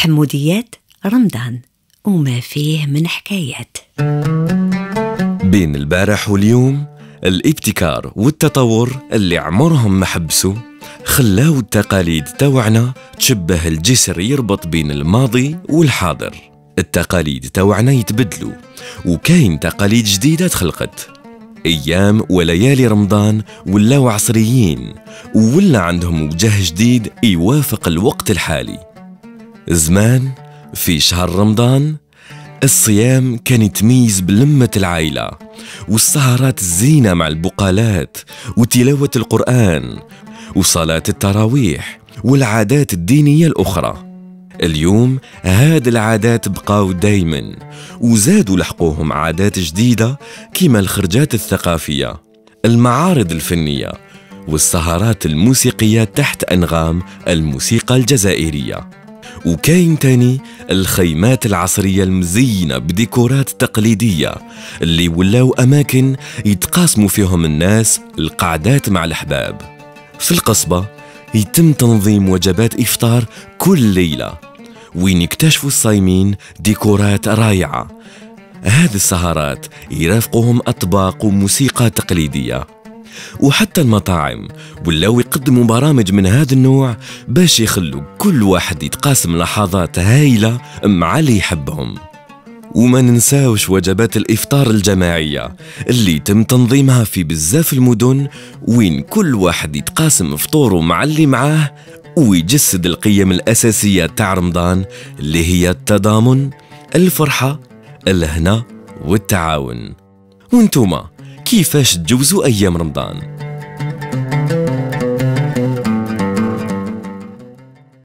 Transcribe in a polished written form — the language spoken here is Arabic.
حموديات رمضان وما فيه من حكايات. بين البارح واليوم الابتكار والتطور اللي عمرهم ما حبسوا خلاو التقاليد توعنا تشبه الجسر يربط بين الماضي والحاضر. التقاليد توعنا يتبدلوا وكاين تقاليد جديدة تخلقت. أيام وليالي رمضان ولاو عصريين وولا عندهم وجه جديد يوافق الوقت الحالي. زمان في شهر رمضان الصيام كان يتميز بلمة العائلة والسهرات الزينة مع البقالات وتلاوة القرآن وصلاة التراويح والعادات الدينية الأخرى. اليوم هاد العادات بقاو دايما وزادوا لحقوهم عادات جديدة كيما الخرجات الثقافية، المعارض الفنية والسهرات الموسيقية تحت أنغام الموسيقى الجزائرية. وكاين تاني الخيمات العصرية المزينة بديكورات تقليدية اللي ولاو أماكن يتقاسموا فيهم الناس القعدات مع الأحباب. في القصبة يتم تنظيم وجبات إفطار كل ليلة وين يكتشفوا الصايمين ديكورات رائعة. هذه السهرات يرافقهم أطباق وموسيقى تقليدية. وحتى المطاعم ولاو يقدموا برامج من هذا النوع باش يخلوا كل واحد يتقاسم لحظات هايلة مع اللي يحبهم. وما ننساوش وجبات الإفطار الجماعية اللي تم تنظيمها في بزاف المدن وين كل واحد يتقاسم فطوره مع اللي معاه ويجسد القيم الأساسية تاع رمضان اللي هي التضامن، الفرحة، الهنا والتعاون. وانتوما كيفاش تجوزوا أيام رمضان؟